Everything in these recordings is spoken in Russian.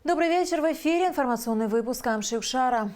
Добрый вечер. В эфире информационный выпуск Амши-Ушара.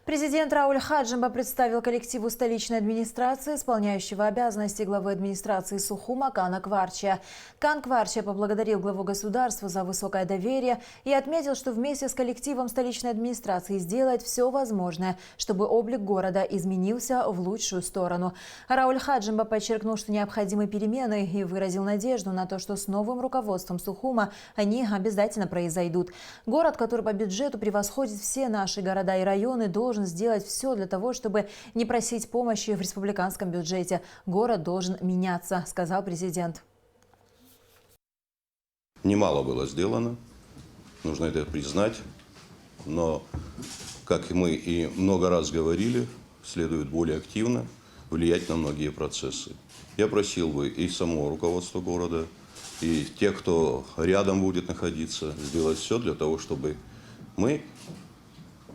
Президент Рауль Хаджимба представил коллективу столичной администрации исполняющего обязанности главы администрации Сухума Кана Кварча. Кан Кварча поблагодарил главу государства за высокое доверие и отметил, что вместе с коллективом столичной администрации сделает все возможное, чтобы облик города изменился в лучшую сторону. Рауль Хаджимба подчеркнул, что необходимы перемены и выразил надежду на то, что с новым руководством Сухума они обязательно произойдут. Город, который по бюджету превосходит все наши города и районы, должен сделать все для того, чтобы не просить помощи в республиканском бюджете. Город должен меняться, сказал президент. Немало было сделано, нужно это признать, но, как мы и много раз говорили, следует более активно влиять на многие процессы. Я просил бы и само руководство города, и тех, кто рядом будет находиться, сделать все для того, чтобы мы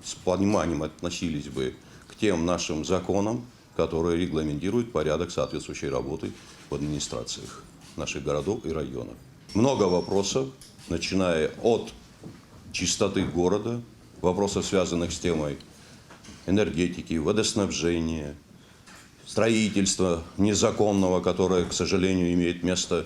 с пониманием относились бы к тем нашим законам, которые регламентируют порядок соответствующей работы в администрациях наших городов и районов. Много вопросов, начиная от чистоты города, вопросов, связанных с темой энергетики, водоснабжения, строительства незаконного, которое, к сожалению, имеет место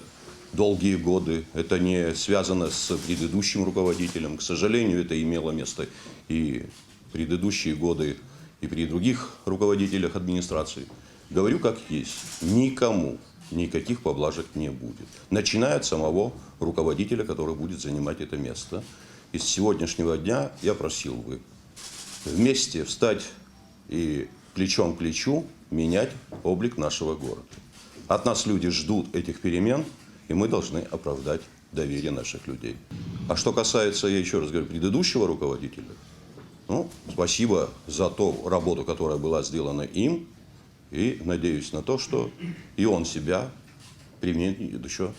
долгие годы. Это не связано с предыдущим руководителем. К сожалению, это имело место и в предыдущие годы, и при других руководителях администрации. Говорю как есть. Никому никаких поблажек не будет. Начиная от самого руководителя, который будет занимать это место. И с сегодняшнего дня я просил бы вместе встать и плечом к плечу менять облик нашего города. От нас люди ждут этих перемен, и мы должны оправдать доверие наших людей. А что касается, я еще раз говорю, предыдущего руководителя, спасибо за ту работу, которая была сделана им, и надеюсь на то, что и он себя применит еще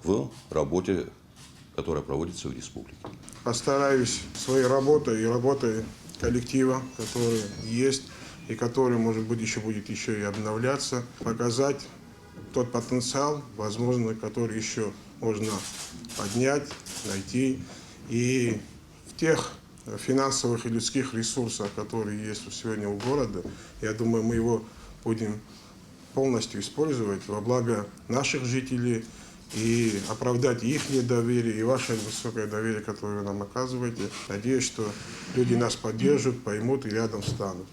в работе, которая проводится в республике. Постараюсь своей работой и работой коллектива, который есть, и который, может быть, будет еще и обновляться, показать тот потенциал, возможно, который еще можно поднять, найти. И в тех финансовых и людских ресурсах, которые есть сегодня у города, я думаю, мы его будем полностью использовать во благо наших жителей и оправдать их недоверие и ваше высокое доверие, которое вы нам оказываете. Надеюсь, что люди нас поддержат, поймут и рядом станут.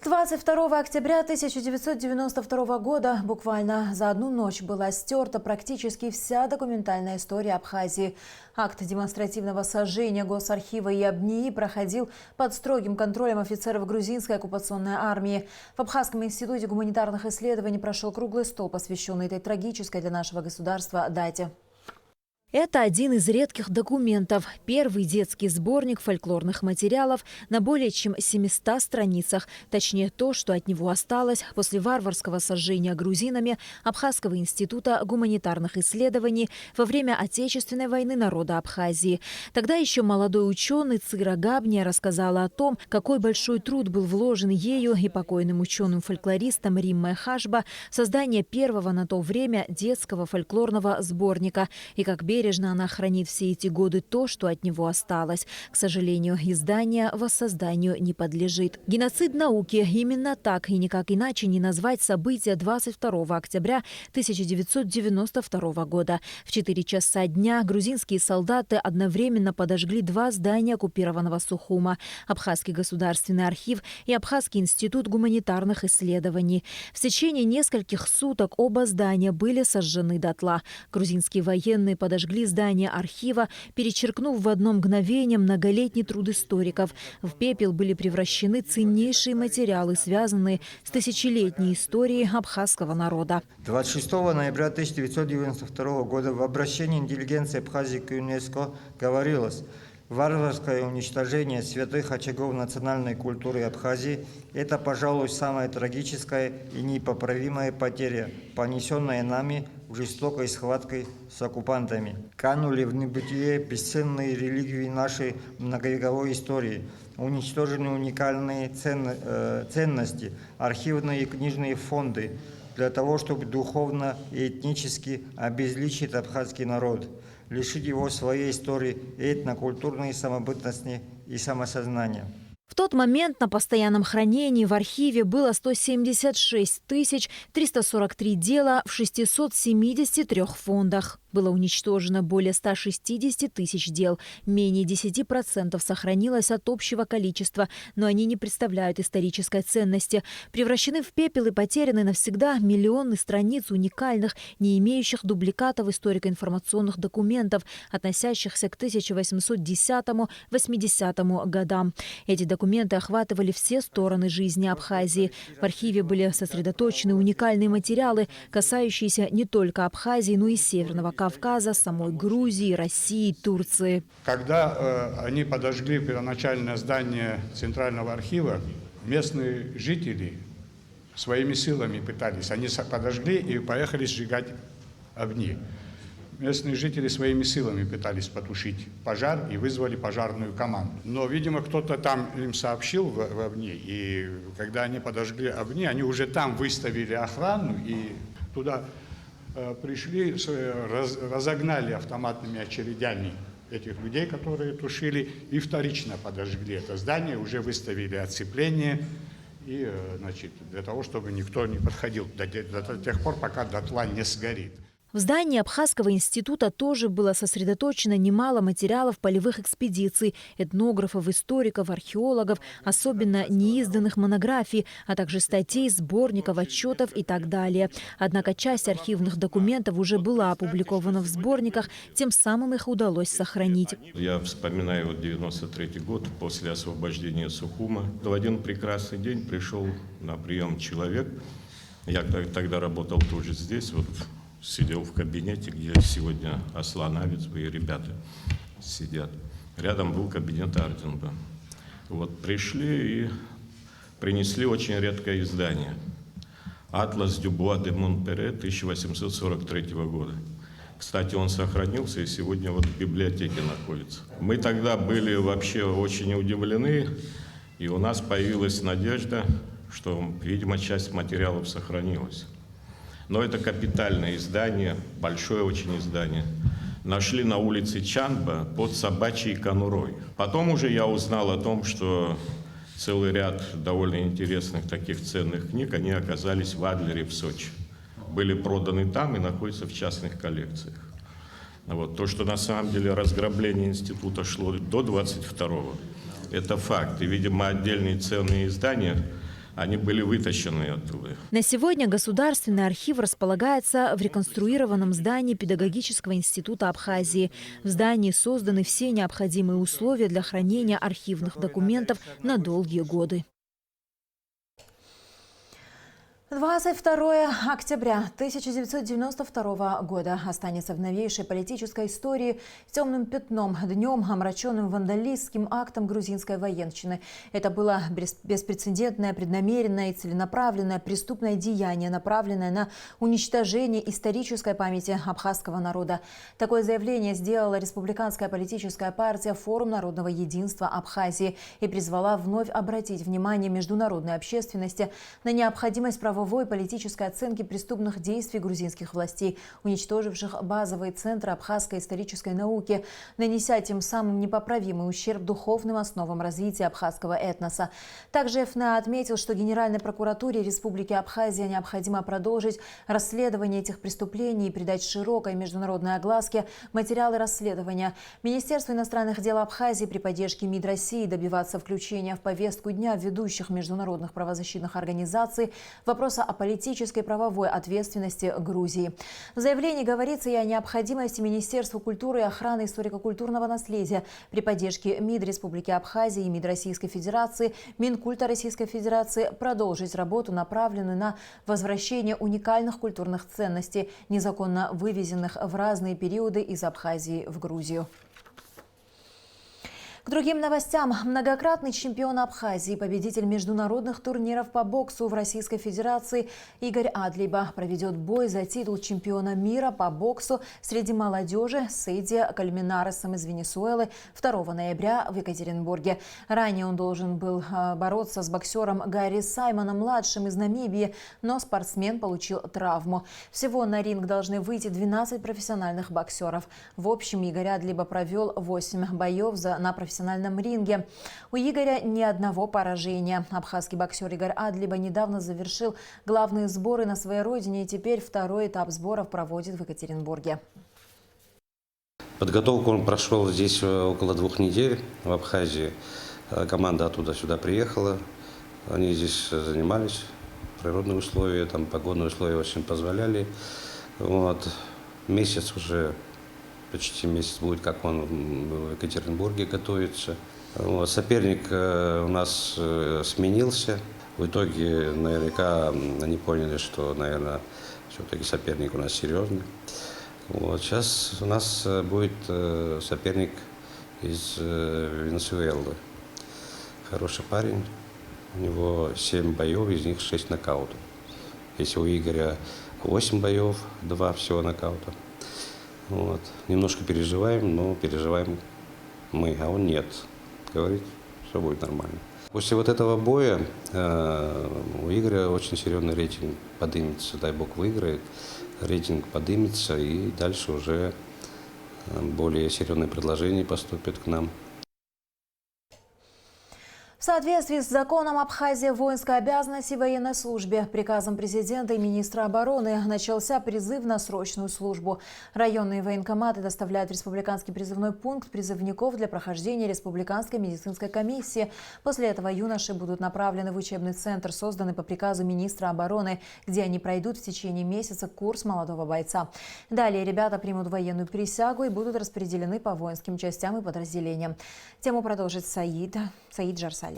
22 октября 1992 года буквально за одну ночь была стерта практически вся документальная история Абхазии. Акт демонстративного сожжения Госархива и АБНИИ проходил под строгим контролем офицеров грузинской оккупационной армии. В Абхазском институте гуманитарных исследований прошел круглый стол, посвященный этой трагической для нашего государства дате. Это один из редких документов. Первый детский сборник фольклорных материалов на более чем 700 страницах. Точнее, то, что от него осталось после варварского сожжения грузинами Абхазского института гуманитарных исследований во время Отечественной войны народа Абхазии. Тогда еще молодой ученый Цира Габния рассказала о том, какой большой труд был вложен ею и покойным ученым-фольклористом Риммой Хашба в создание первого на то время детского фольклорного сборника и как бережно она хранит все эти годы то, что от него осталось. К сожалению, издание воссозданию не подлежит. Геноцид науки. Именно так и никак иначе не назвать события 22 октября 1992 года. В 4 часа дня грузинские солдаты одновременно подожгли 2 здания оккупированного Сухума – Абхазский государственный архив и Абхазский институт гуманитарных исследований. В течение нескольких суток оба здания были сожжены дотла. Грузинские военные подожгли здание архива, перечеркнув в одно мгновение многолетний труд историков. В пепел были превращены ценнейшие материалы, связанные с тысячелетней историей абхазского народа. 26 ноября 1992 года в обращении интеллигенции Абхазии к ЮНЕСКО говорилось: варварское уничтожение святых очагов национальной культуры Абхазии – это, пожалуй, самая трагическая и непоправимая потеря, понесенная нами в жестокой схватке с оккупантами. Канули в небытие бесценные реликвии нашей многовековой истории, уничтожены уникальные ценности, архивные и книжные фонды для того, чтобы духовно и этнически обезличить абхазский народ. лишить его своей истории, этнокультурной самобытности и самосознания. В тот момент на постоянном хранении в архиве было 176 343 дела в 673 фондах. Было уничтожено более 160 тысяч дел. Менее 10% сохранилось от общего количества, но они не представляют исторической ценности. Превращены в пепел и потеряны навсегда миллионы страниц уникальных, не имеющих дубликатов историко-информационных документов, относящихся к 1810-80 годам. Эти документы охватывали все стороны жизни Абхазии. В архиве были сосредоточены уникальные материалы, касающиеся не только Абхазии, но и Северного Кавказа, самой Грузии, России, Турции. Когда они подожгли первоначальное здание Центрального архива, местные жители своими силами пытались. Они подожгли и поехали сжигать огни. Местные жители своими силами пытались потушить пожар и вызвали пожарную команду. Но, видимо, кто-то там им сообщил в огне, и когда они подожгли огни, они уже там выставили охрану, и туда пришли, разогнали автоматными очередями этих людей, которые тушили, и вторично подожгли это здание, уже выставили оцепление, и, значит, для того, чтобы никто не подходил до тех пор, пока дотла не сгорит. В здании Абхазского института тоже было сосредоточено немало материалов полевых экспедиций, этнографов, историков, археологов, особенно неизданных монографий, а также статей, сборников, отчетов и так далее. Однако часть архивных документов уже была опубликована в сборниках, тем самым их удалось сохранить. Я вспоминаю 93-й год, после освобождения Сухума. В один прекрасный день пришел на прием человек. Я тогда работал тоже здесь, вот, сидел в кабинете, где сегодня Аслан Авицбы и ребята сидят. Рядом был кабинет Арденба. Вот пришли и принесли очень редкое издание. «Атлас Дюбуа де Монпере» 1843 года. Кстати, он сохранился и сегодня вот в библиотеке находится. Мы тогда были вообще очень удивлены, и у нас появилась надежда, что, видимо, часть материалов сохранилась. Но это капитальное издание, большое очень издание. Нашли на улице Чанба под собачьей конурой. Потом уже я узнал о том, что целый ряд довольно интересных таких ценных книг, они оказались в Адлере в Сочи. Были проданы там и находятся в частных коллекциях. Вот. То, что на самом деле разграбление института шло до 22-го, это факт. И, видимо, отдельные ценные издания, они были вытащены оттуда. На сегодня Государственный архив располагается в реконструированном здании Педагогического института Абхазии. В здании созданы все необходимые условия для хранения архивных документов на долгие годы. 22 октября 1992 года останется в новейшей политической истории темным пятном, днем, омраченным вандалистским актом грузинской военщины. Это было беспрецедентное, преднамеренное и целенаправленное преступное деяние, направленное на уничтожение исторической памяти абхазского народа. Такое заявление сделала республиканская политическая партия «Форум народного единства Абхазии» и призвала вновь обратить внимание международной общественности на необходимость правовой и политической оценки преступных действий грузинских властей, уничтоживших базовые центры абхазской исторической науки, нанеся тем самым непоправимый ущерб духовным основам развития абхазского этноса. Также ФНА отметил, что Генеральной прокуратуре Республики Абхазия необходимо продолжить расследование этих преступлений и придать широкой международной огласке материалы расследования. Министерство иностранных дел Абхазии при поддержке МИД России добиваться включения в повестку дня ведущих международных правозащитных организаций вопроса о политической и правовой ответственности Грузии. В заявлении говорится и о необходимости Министерству культуры и охраны историко-культурного наследия при поддержке МИД Республики Абхазия и МИД Российской Федерации, Минкульта Российской Федерации продолжить работу, направленную на возвращение уникальных культурных ценностей, незаконно вывезенных в разные периоды из Абхазии в Грузию. К другим новостям. Многократный чемпион Абхазии, победитель международных турниров по боксу в Российской Федерации Игорь Адлиба проведет бой за титул чемпиона мира по боксу среди молодежи с Эдди Кальминаресом из Венесуэлы 2 ноября в Екатеринбурге. Ранее он должен был бороться с боксером Гарри Саймоном-младшим из Намибии, но спортсмен получил травму. Всего на ринг должны выйти 12 профессиональных боксеров. В общем, Игорь Адлиба провел 8 боев на профессиональном ринге. У Игоря ни одного поражения. Абхазский боксер Игорь Адлиба недавно завершил главные сборы на своей родине и теперь второй этап сборов проводит в Екатеринбурге. Подготовку он прошел здесь около 2 недель в Абхазии. Команда оттуда сюда приехала. Они здесь занимались. Природные условия, там погодные условия очень позволяли. Вот. Месяц уже, почти месяц будет, как он в Екатеринбурге готовится. Вот. Соперник у нас сменился. В итоге, наверняка, они поняли, что, наверное, все-таки соперник у нас серьезный. Вот. Сейчас у нас будет соперник из Венесуэлы. Хороший парень. У него 7 боев, из них 6 нокаутов. Если у Игоря 8 боев, 2 всего нокаута. Вот. Немножко переживаем, но переживаем мы, а он нет. Говорит, все будет нормально. После вот этого боя у Игоря очень серьезный рейтинг поднимется. Дай бог выиграет, рейтинг поднимется, и дальше уже более серьезные предложения поступят к нам. В соответствии с законом Абхазии воинской обязанности в военной службе, приказом президента и министра обороны начался призыв на срочную службу. Районные военкоматы доставляют в республиканский призывной пункт призывников для прохождения республиканской медицинской комиссии. После этого юноши будут направлены в учебный центр, созданный по приказу министра обороны, где они пройдут в течение месяца курс молодого бойца. Далее ребята примут военную присягу и будут распределены по воинским частям и подразделениям. Тему продолжит Саид Жарсали.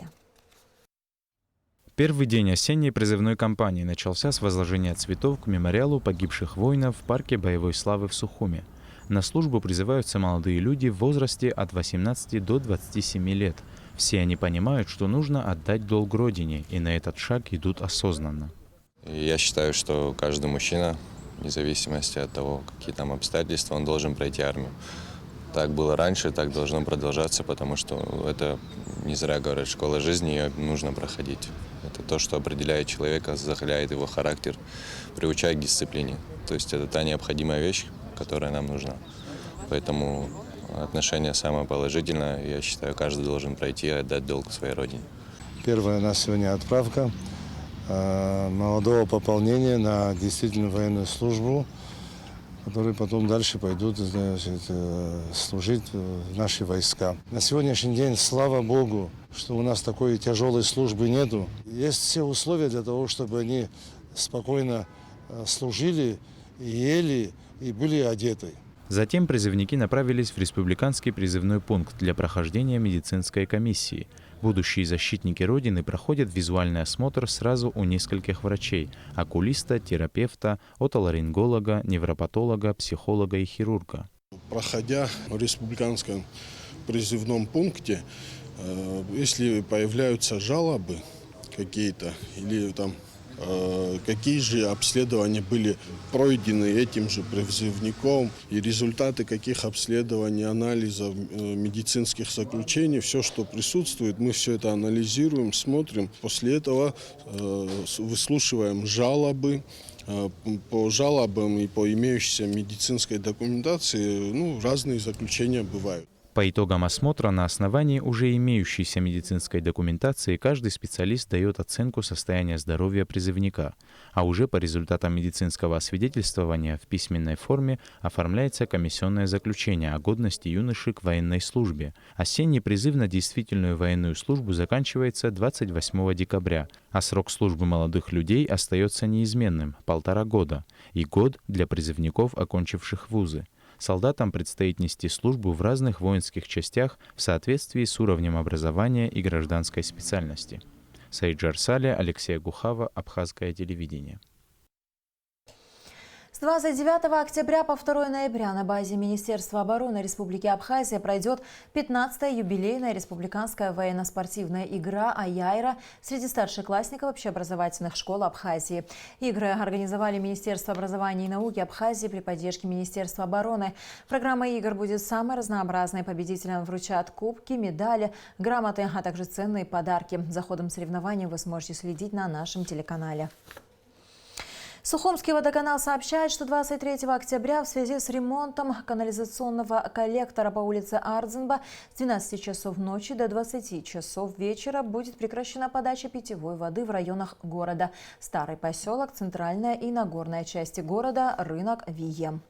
Первый день осенней призывной кампании начался с возложения цветов к мемориалу погибших воинов в парке боевой славы в Сухуме. На службу призываются молодые люди в возрасте от 18 до 27 лет. Все они понимают, что нужно отдать долг родине, и на этот шаг идут осознанно. Я считаю, что каждый мужчина, вне зависимости от того, какие там обстоятельства, он должен пройти армию. Так было раньше, так должно продолжаться, потому что это, не зря говорят, школа жизни, ее нужно проходить. Это то, что определяет человека, закаляет его характер, приучает к дисциплине. То есть это та необходимая вещь, которая нам нужна. Поэтому отношение самое положительное. Я считаю, каждый должен пройти и отдать долг своей родине. Первая у нас сегодня отправка молодого пополнения на действительно военную службу, которые потом дальше пойдут, значит, служить в наши войска. На сегодняшний день, слава Богу, что у нас такой тяжелой службы нету. Есть все условия для того, чтобы они спокойно служили, ели и были одеты. Затем призывники направились в республиканский призывной пункт для прохождения медицинской комиссии. Будущие защитники Родины проходят визуальный осмотр сразу у нескольких врачей – окулиста, терапевта, отоларинголога, невропатолога, психолога и хирурга. Проходя в республиканском призывном пункте, если появляются жалобы какие-то или там какие же обследования были пройдены этим же призывником и результаты каких обследований, анализов, медицинских заключений, все, что присутствует, мы все это анализируем, смотрим. После этого выслушиваем жалобы. По жалобам и по имеющейся медицинской документации разные заключения бывают. По итогам осмотра на основании уже имеющейся медицинской документации каждый специалист дает оценку состояния здоровья призывника, а уже по результатам медицинского освидетельствования в письменной форме оформляется комиссионное заключение о годности юноши к военной службе. Осенний призыв на действительную военную службу заканчивается 28 декабря, а срок службы молодых людей остается неизменным – 1,5 года, и год для призывников, окончивших вузы. Солдатам предстоит нести службу в разных воинских частях в соответствии с уровнем образования и гражданской специальности. Саид Жарсали, Алексей Гухава, Абхазское телевидение. С 29 октября по 2 ноября на базе Министерства обороны Республики Абхазия пройдет 15-я юбилейная республиканская военно-спортивная игра «Аяйра» среди старшеклассников общеобразовательных школ Абхазии. Игры организовали Министерство образования и науки Абхазии при поддержке Министерства обороны. Программа игр будет самой разнообразной. Победителям вручат кубки, медали, грамоты, а также ценные подарки. За ходом соревнований вы сможете следить на нашем телеканале. Сухумский водоканал сообщает, что 23 октября в связи с ремонтом канализационного коллектора по улице Ардзенба с 12 часов ночи до 20 часов вечера будет прекращена подача питьевой воды в районах города: Старый поселок, центральная и нагорная части города, рынок, Вием.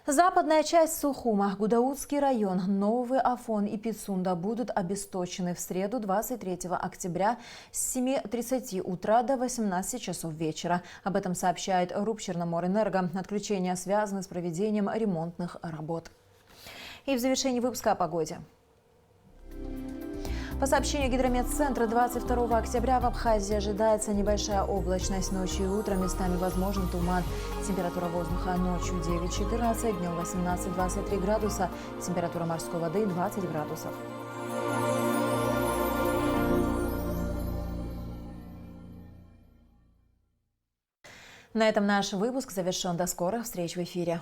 Западная часть Сухума, Гудаутский район, Новый Афон и Пицунда будут обесточены в среду 23 октября с 7:30 утра до 18 часов вечера. Об этом сообщает РУП «Черноморэнерго». Отключения связаны с проведением ремонтных работ. И в завершении выпуска о погоде. По сообщению Гидрометцентра, 22 октября в Абхазии ожидается небольшая облачность. Ночью и утром местами возможен туман. Температура воздуха ночью 9-14, днем 18-23 градуса. Температура морской воды 20 градусов. На этом наш выпуск завершен. До скорых встреч в эфире.